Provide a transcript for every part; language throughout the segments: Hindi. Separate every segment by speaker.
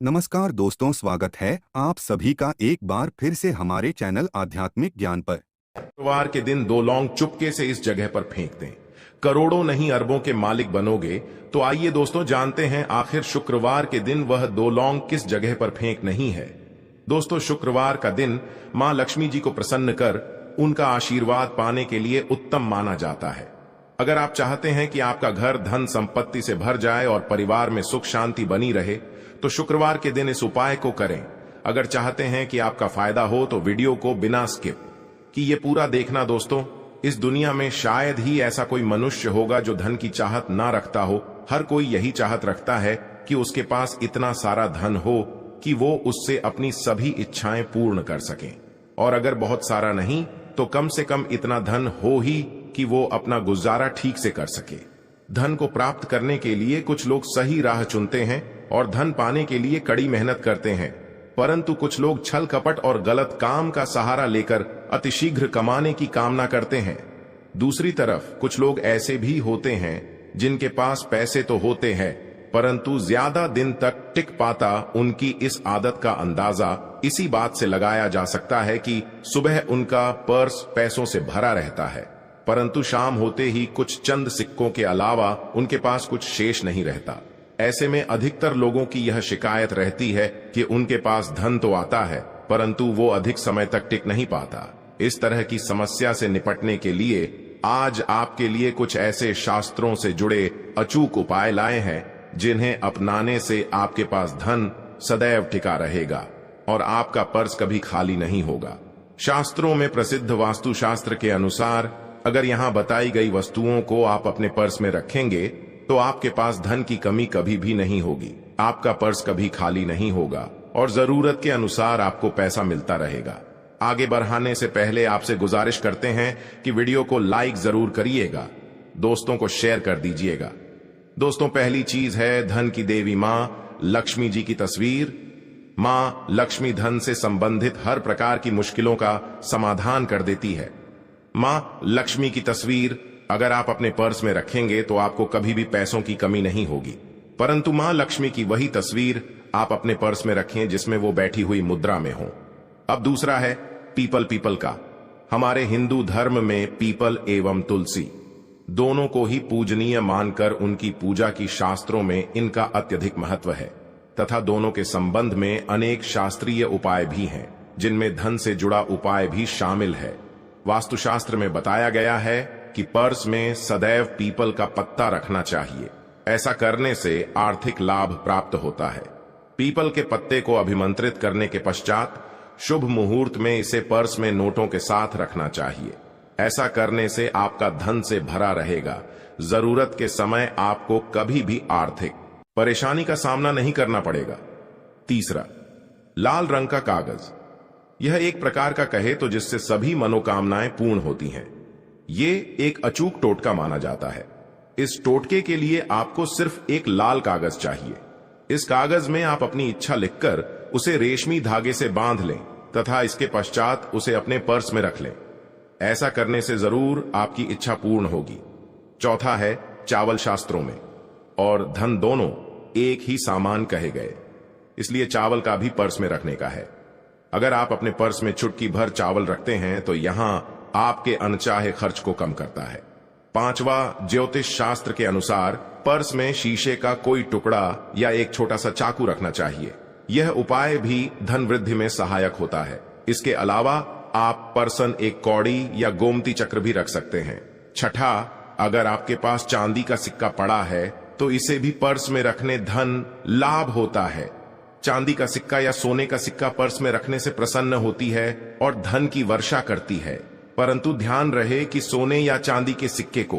Speaker 1: नमस्कार दोस्तों, स्वागत है आप सभी का एक बार फिर से हमारे चैनल आध्यात्मिक ज्ञान पर।
Speaker 2: शुक्रवार के दिन दो लौंग चुपके से इस जगह पर फेंक दें। करोड़ों नहीं अरबों के मालिक बनोगे। तो आइए दोस्तों जानते हैं आखिर शुक्रवार के दिन वह दो लौंग किस जगह पर फेंक नहीं है। दोस्तों, शुक्रवार का दिन मां लक्ष्मी जी को प्रसन्न कर उनका आशीर्वाद पाने के लिए उत्तम माना जाता है। अगर आप चाहते हैं कि आपका घर धन संपत्ति से भर जाए और परिवार में सुख शांति बनी रहे तो शुक्रवार के दिन इस उपाय को करें। अगर चाहते हैं कि आपका फायदा हो तो वीडियो को बिना स्किप कि ये पूरा देखना। दोस्तों, इस दुनिया में शायद ही ऐसा कोई मनुष्य होगा जो धन की चाहत ना रखता हो। हर कोई यही चाहत रखता है कि उसके पास इतना सारा धन हो कि वो उससे अपनी सभी इच्छाएं पूर्ण कर सके, और अगर बहुत सारा नहीं तो कम से कम इतना धन हो ही कि वो अपना गुजारा ठीक से कर सके। धन को प्राप्त करने के लिए कुछ लोग सही राह चुनते हैं और धन पाने के लिए कड़ी मेहनत करते हैं, परंतु कुछ लोग छल कपट और गलत काम का सहारा लेकर अतिशीघ्र कमाने की कामना करते हैं। दूसरी तरफ कुछ लोग ऐसे भी होते हैं जिनके पास पैसे तो होते हैं परंतु ज्यादा दिन तक टिक पाता। उनकी इस आदत का अंदाजा इसी बात से लगाया जा सकता है कि सुबह उनका पर्स पैसों से भरा रहता है परंतु शाम होते ही कुछ चंद सिक्कों के अलावा उनके पास कुछ शेष नहीं रहता। ऐसे में अधिकतर लोगों की यह शिकायत रहती है कि उनके पास धन तो आता है परंतु वो अधिक समय तक टिक नहीं पाता। इस तरह की समस्या से निपटने के लिए आज आपके लिए कुछ ऐसे शास्त्रों से जुड़े अचूक उपाय लाए हैं जिन्हें अपनाने से आपके पास धन सदैव टिका रहेगा और आपका पर्स कभी खाली नहीं होगा। शास्त्रों में प्रसिद्ध वास्तुशास्त्र के अनुसार अगर यहाँ बताई गई वस्तुओं को आप अपने पर्स में रखेंगे तो आपके पास धन की कमी कभी भी नहीं होगी। आपका पर्स कभी खाली नहीं होगा और जरूरत के अनुसार आपको पैसा मिलता रहेगा। आगे बढ़ाने से पहले आपसे गुजारिश करते हैं कि वीडियो को लाइक जरूर करिएगा, दोस्तों को शेयर कर दीजिएगा। दोस्तों, पहली चीज है धन की देवी मां लक्ष्मी जी की तस्वीर। मां लक्ष्मी धन से संबंधित हर प्रकार की मुश्किलों का समाधान कर देती है। मां लक्ष्मी की तस्वीर अगर आप अपने पर्स में रखेंगे तो आपको कभी भी पैसों की कमी नहीं होगी, परंतु मां लक्ष्मी की वही तस्वीर आप अपने पर्स में रखें जिसमें वो बैठी हुई मुद्रा में हो। अब दूसरा है पीपल का। हमारे हिंदू धर्म में पीपल एवं तुलसी दोनों को ही पूजनीय मानकर उनकी पूजा की शास्त्रों में इनका अत्यधिक महत्व है तथा दोनों के संबंध में अनेक शास्त्रीय उपाय भी हैं जिनमें धन से जुड़ा उपाय भी शामिल है। वास्तुशास्त्र में बताया गया है कि पर्स में सदैव पीपल का पत्ता रखना चाहिए। ऐसा करने से आर्थिक लाभ प्राप्त होता है। पीपल के पत्ते को अभिमंत्रित करने के पश्चात शुभ मुहूर्त में इसे पर्स में नोटों के साथ रखना चाहिए। ऐसा करने से आपका धन से भरा रहेगा। जरूरत के समय आपको कभी भी आर्थिक परेशानी का सामना नहीं करना पड़ेगा। तीसरा, लाल रंग का कागज। यह एक प्रकार का कहे तो जिससे सभी मनोकामनाएं पूर्ण होती हैं। ये एक अचूक टोटका माना जाता है। इस टोटके के लिए आपको सिर्फ एक लाल कागज चाहिए। इस कागज में आप अपनी इच्छा लिखकर उसे रेशमी धागे से बांध लें तथा इसके पश्चात उसे अपने पर्स में रख लें। ऐसा करने से जरूर आपकी इच्छा पूर्ण होगी। चौथा है चावल। शास्त्रों में और धन दोनों एक ही सामान कहे गए, इसलिए चावल का भी पर्स में रखने का है। अगर आप अपने पर्स में चुटकी भर चावल रखते हैं तो यहां आपके अनचाहे खर्च को कम करता है। पांचवा, ज्योतिष शास्त्र के अनुसार पर्स में शीशे का कोई टुकड़ा या एक छोटा सा चाकू रखना चाहिए। यह उपाय भी धन वृद्धि में सहायक होता है। इसके अलावा आप पर्सन एक कौड़ी या गोमती चक्र भी रख सकते हैं। छठा, अगर आपके पास चांदी का सिक्का पड़ा है तो इसे भी पर्स में रखने धन लाभ होता है। चांदी का सिक्का या सोने का सिक्का पर्स में रखने से प्रसन्न होती है और धन की वर्षा करती है, परंतु ध्यान रहे कि सोने या चांदी के सिक्के को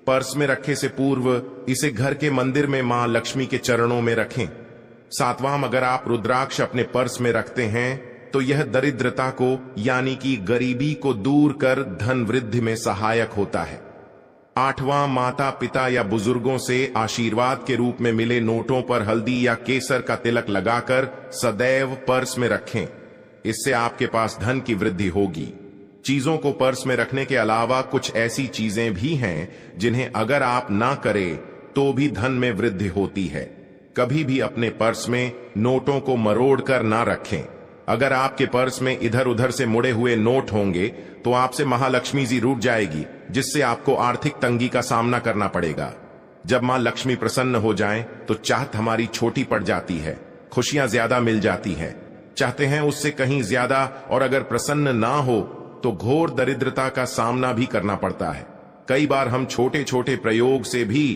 Speaker 2: पर्स में रखे से पूर्व इसे घर के मंदिर में मां लक्ष्मी के चरणों में रखें। सातवां, अगर आप रुद्राक्ष अपने पर्स में रखते हैं तो यह दरिद्रता को यानी कि गरीबी को दूर कर धन वृद्धि में सहायक होता है। आठवां, माता पिता या बुजुर्गों से आशीर्वाद के रूप में मिले नोटों पर हल्दी या केसर का तिलक लगाकर सदैव पर्स में रखें। इससे आपके पास धन की वृद्धि होगी। चीजों को पर्स में रखने के अलावा कुछ ऐसी चीजें भी हैं जिन्हें अगर आप ना करें तो भी धन में वृद्धि होती है। कभी भी अपने पर्स में नोटों को मरोड़ कर ना रखें। अगर आपके पर्स में इधर उधर से मुड़े हुए नोट होंगे तो आपसे महालक्ष्मी जी रूठ जाएगी, जिससे आपको आर्थिक तंगी का सामना करना पड़ेगा। जब मां लक्ष्मी प्रसन्न हो जाएं तो चाहत हमारी छोटी पड़ जाती है, खुशियां ज्यादा मिल जाती हैं, चाहते हैं उससे कहीं ज्यादा, और अगर प्रसन्न ना हो तो घोर दरिद्रता का सामना भी करना पड़ता है। कई बार हम छोटे छोटे प्रयोग से भी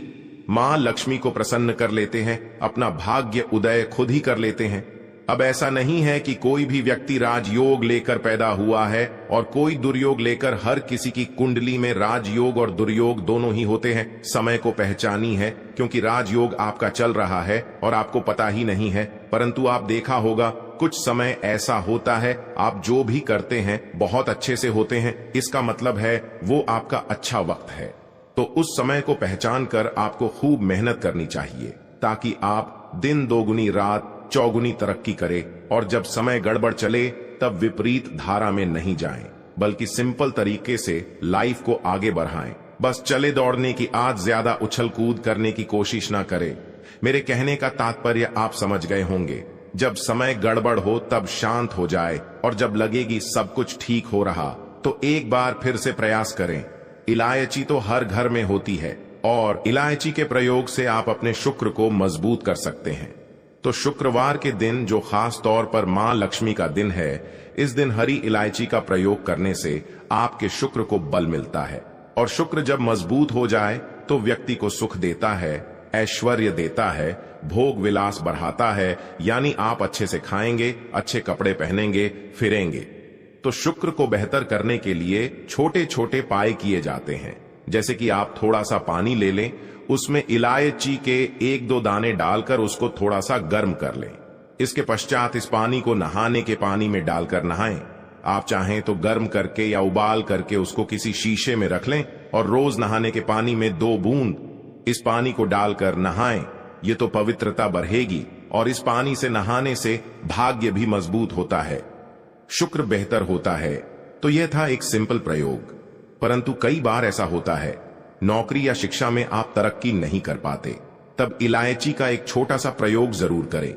Speaker 2: मां लक्ष्मी को प्रसन्न कर लेते हैं, अपना भाग्य उदय खुद ही कर लेते हैं। अब ऐसा नहीं है कि कोई भी व्यक्ति राजयोग लेकर पैदा हुआ है और कोई दुर्योग लेकर। हर किसी की कुंडली में राजयोग और दुर्योग दोनों ही होते हैं। समय को पहचानी है, क्योंकि राजयोग आपका चल रहा है और आपको पता ही नहीं है। परंतु आप देखा होगा कुछ समय ऐसा होता है आप जो भी करते हैं बहुत अच्छे से होते हैं, इसका मतलब है वो आपका अच्छा वक्त है। तो उस समय को पहचान कर आपको खूब मेहनत करनी चाहिए, ताकि आप दिन दोगुनी रात चौगुनी तरक्की करें, और जब समय गड़बड़ चले तब विपरीत धारा में नहीं जाएं, बल्कि सिंपल तरीके से लाइफ को आगे बढ़ाएं। बस चले दौड़ने की आज ज्यादा उछल कूद करने की कोशिश ना करें। मेरे कहने का तात्पर्य आप समझ गए होंगे। जब समय गड़बड़ हो तब शांत हो जाए, और जब लगेगी सब कुछ ठीक हो रहा तो एक बार फिर से प्रयास करें। इलायची तो हर घर में होती है, और इलायची के प्रयोग से आप अपने शुक्र को मजबूत कर सकते हैं। तो शुक्रवार के दिन, जो खास तौर पर मां लक्ष्मी का दिन है, इस दिन हरी इलायची का प्रयोग करने से आपके शुक्र को बल मिलता है। और शुक्र जब मजबूत हो जाए तो व्यक्ति को सुख देता है, ऐश्वर्य देता है, भोग विलास बढ़ाता है। यानी आप अच्छे से खाएंगे, अच्छे कपड़े पहनेंगे, फिरेंगे। तो शुक्र को बेहतर करने के लिए छोटे छोटे पाए किए जाते हैं। जैसे कि आप थोड़ा सा पानी ले लें, उसमें इलायची के 1-2 दाने डालकर उसको थोड़ा सा गर्म कर लें। इसके पश्चात इस पानी को नहाने के पानी में डालकर नहाएं। आप चाहें तो गर्म करके या उबाल करके उसको किसी शीशे में रख लें, और रोज नहाने के पानी में 2 बूंद इस पानी को डालकर नहाएं। ये तो पवित्रता बढ़ेगी, और इस पानी से नहाने से भाग्य भी मजबूत होता है, शुक्र बेहतर होता है। तो यह था एक सिंपल प्रयोग। परंतु कई बार ऐसा होता है नौकरी या शिक्षा में आप तरक्की नहीं कर पाते, तब इलायची का एक छोटा सा प्रयोग जरूर करें।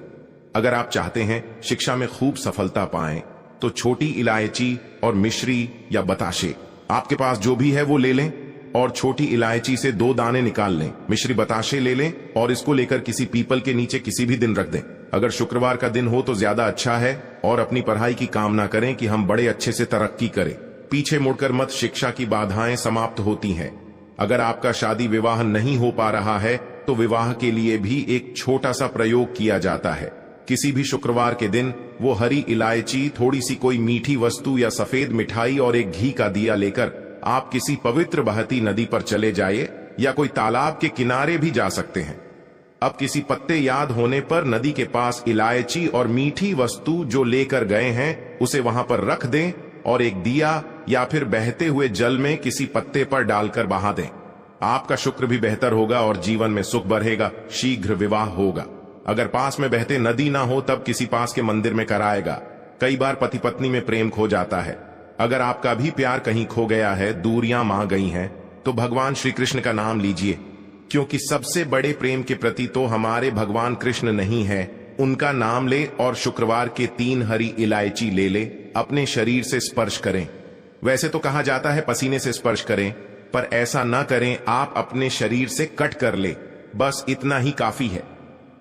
Speaker 2: अगर आप चाहते हैं शिक्षा में खूब सफलता पाएं, तो छोटी इलायची और मिश्री या बताशे, आपके पास जो भी है वो ले लें, और छोटी इलायची से 2 दाने निकाल लें। मिश्री बताशे ले लें और इसको लेकर किसी पीपल के नीचे किसी भी दिन रख दें। अगर शुक्रवार का दिन हो तो ज्यादा अच्छा है, और अपनी पढ़ाई की कामना करें कि हम बड़े अच्छे से तरक्की करें। पीछे मुड़कर मत, शिक्षा की बाधाएं समाप्त होती हैं। अगर आपका शादी विवाह नहीं हो पा रहा है तो विवाह के लिए भी एक छोटा सा प्रयोग किया जाता है। किसी भी शुक्रवार के दिन वो हरी इलायची, थोड़ी सी कोई मीठी वस्तु या सफेद मिठाई और एक घी का दिया लेकर आप किसी पवित्र बहती नदी पर चले जाइए, या कोई तालाब के किनारे भी जा सकते हैं। अब किसी पत्ते याद होने पर नदी के पास इलायची और मीठी वस्तु जो लेकर गए हैं उसे वहां पर रख दें, और एक दिया या फिर बहते हुए जल में किसी पत्ते पर डालकर बहा दें। आपका शुक्र भी बेहतर होगा और जीवन में सुख बढ़ेगा, शीघ्र विवाह होगा। अगर पास में बहते नदी ना हो तब किसी पास के मंदिर में कराएगा। कई बार पति पत्नी में प्रेम खो जाता है। अगर आपका भी प्यार कहीं खो गया है, दूरियां मां गई हैं, तो भगवान श्री कृष्ण का नाम लीजिए, क्योंकि सबसे बड़े प्रेम के प्रति तो हमारे भगवान कृष्ण नहीं है। उनका नाम ले और शुक्रवार के 3 हरी इलायची ले ले, अपने शरीर से स्पर्श करें। वैसे तो कहा जाता है पसीने से स्पर्श करें, पर ऐसा ना करें, आप अपने शरीर से कट कर ले, बस इतना ही काफी है।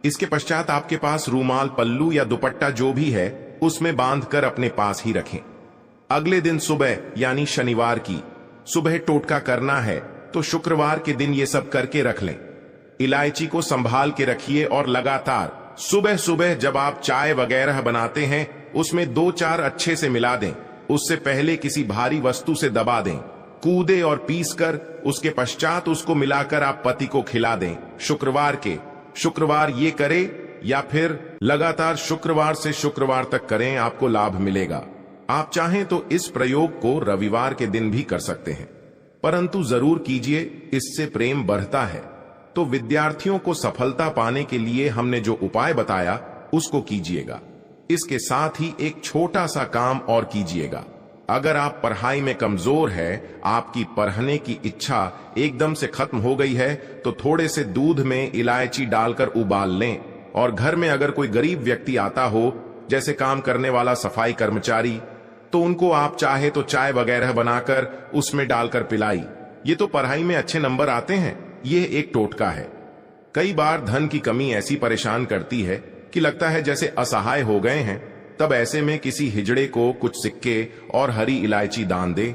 Speaker 2: इसके पश्चात आपके पास रूमाल, पल्लू या दुपट्टा जो भी है उसमें बांधकर अपने पास ही रखें। अगले दिन सुबह यानी शनिवार की सुबह टोटका करना है, तो शुक्रवार के दिन ये सब करके रख लें। इलायची को संभाल के रखिए, और लगातार सुबह सुबह जब आप चाय वगैरह बनाते हैं उसमें 2-4 अच्छे से मिला दें। उससे पहले किसी भारी वस्तु से दबा दें, कूदे और पीस कर, उसके पश्चात उसको मिलाकर आप पति को खिला दें। शुक्रवार ये करे, या फिर लगातार शुक्रवार से शुक्रवार तक करें, आपको लाभ मिलेगा। आप चाहें तो इस प्रयोग को रविवार के दिन भी कर सकते हैं, परंतु जरूर कीजिए, इससे प्रेम बढ़ता है। तो विद्यार्थियों को सफलता पाने के लिए हमने जो उपाय बताया उसको कीजिएगा। इसके साथ ही एक छोटा सा काम और कीजिएगा। अगर आप पढ़ाई में कमजोर है, आपकी पढ़ने की इच्छा एकदम से खत्म हो गई है, तो थोड़े से दूध में इलायची डालकर उबाल लें, और घर में अगर कोई गरीब व्यक्ति आता हो, जैसे काम करने वाला सफाई कर्मचारी, तो उनको आप चाहे तो चाय वगैरह बनाकर उसमें डालकर पिलाई। ये तो पढ़ाई में अच्छे नंबर आते हैं। ये एक टोटका है। कई बार धन की कमी ऐसी परेशान करती है कि लगता है जैसे असहाय हो गए हैं। तब ऐसे में किसी हिजड़े को कुछ सिक्के और हरी इलायची दान दे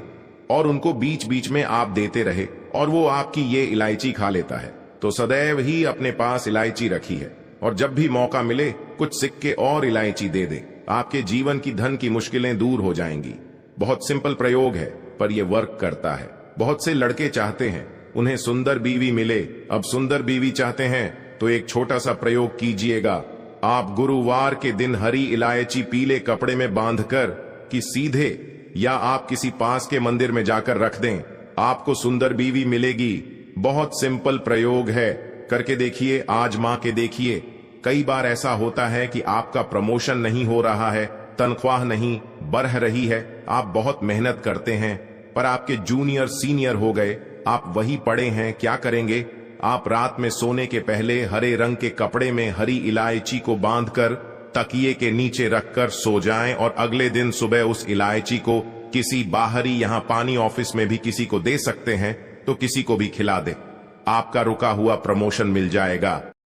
Speaker 2: और उनको बीच बीच में आप देते रहे और वो आपकी ये इलायची खा लेता है। तो सदैव ही अपने पास इलायची रखी है और जब भी मौका मिले कुछ सिक्के और इलायची दे दे। आपके जीवन की धन की मुश्किलें दूर हो जाएंगी। बहुत सिंपल प्रयोग है पर यह वर्क करता है। बहुत से लड़के चाहते हैं उन्हें सुंदर बीवी मिले। अब सुंदर बीवी चाहते हैं तो एक छोटा सा प्रयोग कीजिएगा। आप गुरुवार के दिन हरी इलायची पीले कपड़े में बांधकर कि सीधे या आप किसी पास के मंदिर में जाकर रख दें, आपको सुंदर बीवी मिलेगी। बहुत सिंपल प्रयोग है, करके देखिए, आजमा के देखिए। कई बार ऐसा होता है कि आपका प्रमोशन नहीं हो रहा है, तनख्वाह नहीं बढ़ रही है, आप बहुत मेहनत करते हैं पर आपके जूनियर सीनियर हो गए, आप वही पड़े हैं, क्या करेंगे? आप रात में सोने के पहले हरे रंग के कपड़े में हरी इलायची को बांधकर तकिए के नीचे रखकर सो जाएं और अगले दिन सुबह उस इलायची को किसी बाहरी, यहाँ पानी ऑफिस में भी किसी को दे सकते हैं, तो किसी को भी खिला दे। आपका रुका हुआ प्रमोशन मिल जाएगा।